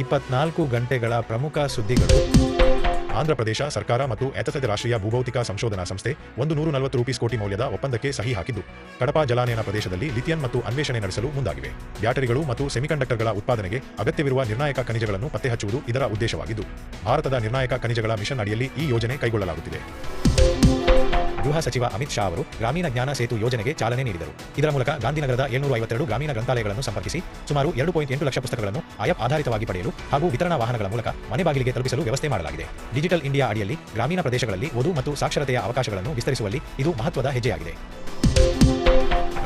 24 ಗಂಟೆಗಳ ಪ್ರಮುಖ ಸುದ್ದಿಗಳು. ಆಂಧ್ರಪ್ರದೇಶ ಸರ್ಕಾರ ಮತ್ತು ಎಥೆಸೆಡ್ ರಾಷ್ಟ್ರೀಯ ಭೂಭೌತಿಕ ಸಂಶೋಧನಾ ಸಂಸ್ಥೆ ₹140 ಕೋಟಿ ಮೌಲ್ಯದ ಒಪ್ಪಂದಕ್ಕೆ ಸಹಿ ಹಾಕಿದ್ದು, ಕಡಪ ಜಲಾನಯನ ಪ್ರದೇಶದಲ್ಲಿ ಲಿಥಿಯಂ ಮತ್ತು ಅನ್ವೇಷಣೆ ನಡೆಸಲು ಮುಂದಾಗಿವೆ. ಬ್ಯಾಟರಿಗಳು ಮತ್ತು ಸೆಮಿಕಂಡಕ್ಟರ್ಗಳ ಉತ್ಪಾದನೆಗೆ ಅಗತ್ಯವಿರುವ ನಿರ್ಣಾಯಕ ಖನಿಜಗಳನ್ನು ಪತ್ತೆಹಚ್ಚುವುದು ಇದರ ಉದ್ದೇಶವಾಗಿದ್ದು, ಭಾರತದ ನಿರ್ಣಾಯಕ ಖನಿಜಗಳ ಮಿಷನ್ ಅಡಿಯಲ್ಲಿ ಈ ಯೋಜನೆ ಕೈಗೊಳ್ಳಲಾಗುತ್ತಿದೆ. ಗೃಹ ಸಚಿವ ಅಮಿತ್ ಶಾ ಅವರು ಗ್ರಾಮೀಣ ಜ್ಞಾನ ಸೇತು ಯೋಜನೆಗೆ ಚಾಲನೆ ನೀಡಿದರು. ಇದರ ಮೂಲಕ ಗಾಂಧಿನಗರದ 752 ಗ್ರಾಮೀಣ ಗ್ರಂಥಾಲಯಗಳನ್ನು ಸಂಪರ್ಕಿಸಿ ಸುಮಾರು 2.8 ಲಕ್ಷ ಪುಸ್ತಕಗಳನ್ನು ಆ್ಯಪ್ ಆಧಾರಿತವಾಗಿ ಪಡೆಯಲು ಹಾಗೂ ವಿತರಣಾ ವಾಹನಗಳ ಮೂಲಕ ಮನೆ ಬಾಗಿಲಿಗೆ ತಲುಪಿಸಲು ವ್ಯವಸ್ಥೆ ಮಾಡಲಾಗಿದೆ. ಡಿಜಿಟಲ್ ಇಂಡಿಯಾ ಅಡಿಯಲ್ಲಿ ಗ್ರಾಮೀಣ ಪ್ರದೇಶಗಳಲ್ಲಿ ಓದು ಮತ್ತು ಸಾಕ್ಷರತೆಯ ಅವಕಾಶಗಳನ್ನು ವಿಸ್ತರಿಸುವಲ್ಲಿ ಇದು ಮಹತ್ವದ ಹೆಜ್ಜೆಯಾಗಿದೆ.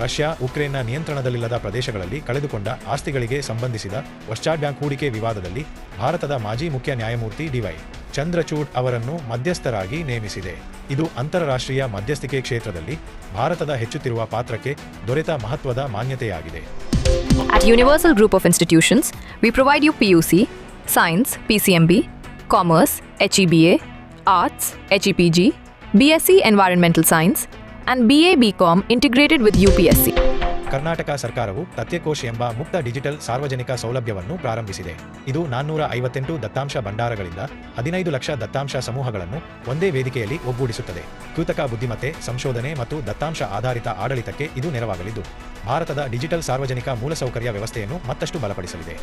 ರಷ್ಯಾ ಉಕ್ರೇನ್ನ ನಿಯಂತ್ರಣದಲ್ಲಿಲ್ಲದ ಪ್ರದೇಶಗಳಲ್ಲಿ ಕಳೆದುಕೊಂಡ ಆಸ್ತಿಗಳಿಗೆ ಸಂಬಂಧಿಸಿದ ವೆಸ್ಟ್ಜಾರ್ಡ್ ಬ್ಯಾಂಕ್ ಹೂಡಿಕೆ ವಿವಾದದಲ್ಲಿ ಭಾರತದ ಮಾಜಿ ಮುಖ್ಯ ನ್ಯಾಯಮೂರ್ತಿ ಡಿ.ವೈ. ಚಂದ್ರಚೂಡ್ ಅವರನ್ನು ಮಧ್ಯಸ್ಥರಾಗಿ ನೇಮಿಸಿದೆ. ಇದು ಅಂತಾರಾಷ್ಟ್ರೀಯ ಮಧ್ಯಸ್ಥಿಕೆ ಕ್ಷೇತ್ರದಲ್ಲಿ ಭಾರತದ ಹೆಚ್ಚುತ್ತಿರುವ ಪಾತ್ರಕ್ಕೆ ದೊರೆತ ಮಹತ್ವದ ಮಾನ್ಯತೆಯಾಗಿದೆ. At Universal Group of Institutions, we provide you PUC, Science, PCMB, Commerce, HEBA, Arts, HEPG, BSc Environmental Science, and BA BCom integrated with UPSC. Karnataka ಸರ್ಕಾರವು ತಥ್ಯಕೋಶ್ ಎಂಬ ಮುಕ್ತ ಡಿಜಿಟಲ್ ಸಾರ್ವಜನಿಕ ಸೌಲಭ್ಯವನ್ನು ಪ್ರಾರಂಭಿಸಿದೆ. ಇದು 458 ದತ್ತಾಂಶ ಭಂಡಾರಗಳಿಂದ 15 ಲಕ್ಷ ದತ್ತಾಂಶ ಸಮೂಹಗಳನ್ನು ಒಂದೇ ವೇದಿಕೆಯಲ್ಲಿ ಒಗ್ಗೂಡಿಸುತ್ತದೆ. ಕೃತಕ ಬುದ್ಧಿಮತ್ತೆ, ಸಂಶೋಧನೆ ಮತ್ತು ದತ್ತಾಂಶ ಆಧಾರಿತ ಆಡಳಿತಕ್ಕೆ ಇದು ನೆರವಾಗಲಿದ್ದು, ಭಾರತದ ಡಿಜಿಟಲ್ ಸಾರ್ವಜನಿಕ ಮೂಲಸೌಕರ್ಯ ವ್ಯವಸ್ಥೆಯನ್ನು ಮತ್ತಷ್ಟು ಬಲಪಡಿಸಲಿದೆ.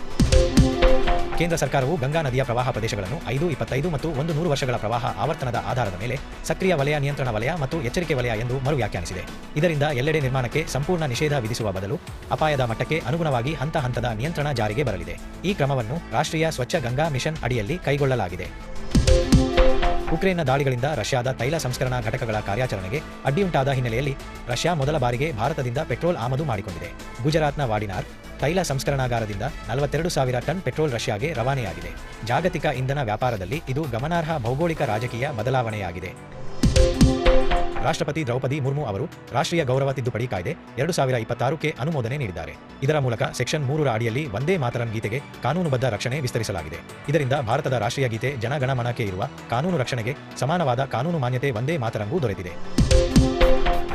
ಕೇಂದ್ರ ಸರ್ಕಾರವು ಗಂಗಾ ನದಿಯ ಪ್ರವಾಹ ಪ್ರದೇಶಗಳನ್ನು 5, 25 ಮತ್ತು 100 ವರ್ಷಗಳ ಪ್ರವಾಹ ಆವರ್ತನದ ಆಧಾರದ ಮೇಲೆ ಸಕ್ರಿಯ ವಲಯ, ನಿಯಂತ್ರಣ ವಲಯ ಮತ್ತು ಎಚ್ಚರಿಕೆ ವಲಯ ಎಂದು ಮರು ವ್ಯಾಖ್ಯಾನಿಸಿದೆ. ಇದರಿಂದ ಎಲ್ಲೆಡೆ ನಿರ್ಮಾಣಕ್ಕೆ ಸಂಪೂರ್ಣ ನಿಷೇಧ ವಿಧಿಸುವ ಬದಲು ಅಪಾಯದ ಮಟ್ಟಕ್ಕೆ ಅನುಗುಣವಾಗಿ ಹಂತ ಹಂತದ ನಿಯಂತ್ರಣ ಜಾರಿಗೆ ಬರಲಿದೆ. ಈ ಕ್ರಮವನ್ನು ರಾಷ್ಟ್ರೀಯ ಸ್ವಚ್ಛ ಗಂಗಾ ಮಿಷನ್ ಅಡಿಯಲ್ಲಿ ಕೈಗೊಳ್ಳಲಾಗಿದೆ. ಉಕ್ರೇನ್ನ ದಾಳಿಗಳಿಂದ ರಷ್ಯಾದ ತೈಲ ಸಂಸ್ಕರಣಾ ಘಟಕಗಳ ಕಾರ್ಯಾಚರಣೆಗೆ ಅಡ್ಡಿಯುಂಟಾದ ಹಿನ್ನೆಲೆಯಲ್ಲಿ ರಷ್ಯಾ ಮೊದಲ ಬಾರಿಗೆ ಭಾರತದಿಂದ ಪೆಟ್ರೋಲ್ ಆಮದು ಮಾಡಿಕೊಂಡಿದೆ. ಗುಜರಾತ್ನ ವಾಡಿನಾರ್ ತೈಲ ಸಂಸ್ಕರಣಾಗಾರದಿಂದ 42,000 ಟನ್ ಪೆಟ್ರೋಲ್ ರಷ್ಯಾಗೆ ರವಾನೆಯಾಗಿದೆ. ಜಾಗತಿಕ ಇಂಧನ ವ್ಯಾಪಾರದಲ್ಲಿ ಇದು ಗಮನಾರ್ಹ ಭೌಗೋಳಿಕ ರಾಜಕೀಯ ಬದಲಾವಣೆಯಾಗಿದೆ. ರಾಷ್ಟ್ರಪತಿ ದ್ರೌಪದಿ ಮುರ್ಮು ಅವರು ರಾಷ್ಟ್ರೀಯ ಗೌರವ ತಿದ್ದುಪಡಿ ಕಾಯ್ದೆ 2026ಕ್ಕೆ ಅನುಮೋದನೆ ನೀಡಿದ್ದಾರೆ. ಇದರ ಮೂಲಕ ಸೆಕ್ಷನ್ 3ರ ಅಡಿಯಲ್ಲಿ ವಂದೇ ಮಾತರಂ ಗೀತೆಗೆ ಕಾನೂನುಬದ್ಧ ರಕ್ಷಣೆ ವಿಸ್ತರಿಸಲಾಗಿದೆ. ಇದರಿಂದ ಭಾರತದ ರಾಷ್ಟ್ರೀಯ ಗೀತೆ ಜನಗಣಮನಕ್ಕೆ ಇರುವ ಕಾನೂನು ರಕ್ಷಣೆಗೆ ಸಮಾನವಾದ ಕಾನೂನು ಮಾನ್ಯತೆ ವಂದೇ ಮಾತರಂಗೂ ದೊರೆತಿದೆ.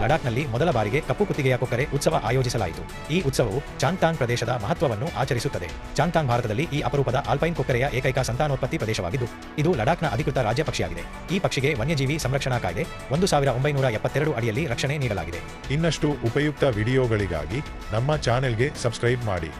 ಲಡಾಖ್ನಲ್ಲಿ ಮೊದಲ ಬಾರಿಗೆ ಕಪ್ಪು ಕುತ್ತಿಗೆಯ ಕೊಕ್ಕರೆ ಉತ್ಸವ ಆಯೋಜಿಸಲಾಯಿತು. ಈ ಉತ್ಸವವು ಚಾಂಗ್ತಾಂಗ್ ಪ್ರದೇಶದ ಮಹತ್ವವನ್ನು ಆಚರಿಸುತ್ತದೆ. ಚಾಂಗ್ತಾಂಗ್ ಭಾರತದಲ್ಲಿ ಈ ಅಪರೂಪದ ಆಲ್ಪೈನ್ ಕೊಕ್ಕರೆಯ ಏಕೈಕ ಸಂತಾನೋತ್ಪತ್ತಿ ಪ್ರದೇಶವಾಗಿದ್ದು, ಇದು ಲಡಾಖ್ನ ಅಧಿಕೃತ ರಾಜ್ಯ ಪಕ್ಷಿಯಾಗಿದೆ. ಈ ಪಕ್ಷಿಗೆ ವನ್ಯಜೀವಿ ಸಂರಕ್ಷಣಾ ಕಾಯ್ದೆ 1972 ಅಡಿಯಲ್ಲಿ ರಕ್ಷಣೆ ನೀಡಲಾಗಿದೆ. ಇನ್ನಷ್ಟು ಉಪಯುಕ್ತ ವಿಡಿಯೋಗಳಿಗಾಗಿ ನಮ್ಮ ಚಾನೆಲ್ಗೆ ಸಬ್ಸ್ಕ್ರೈಬ್ ಮಾಡಿ.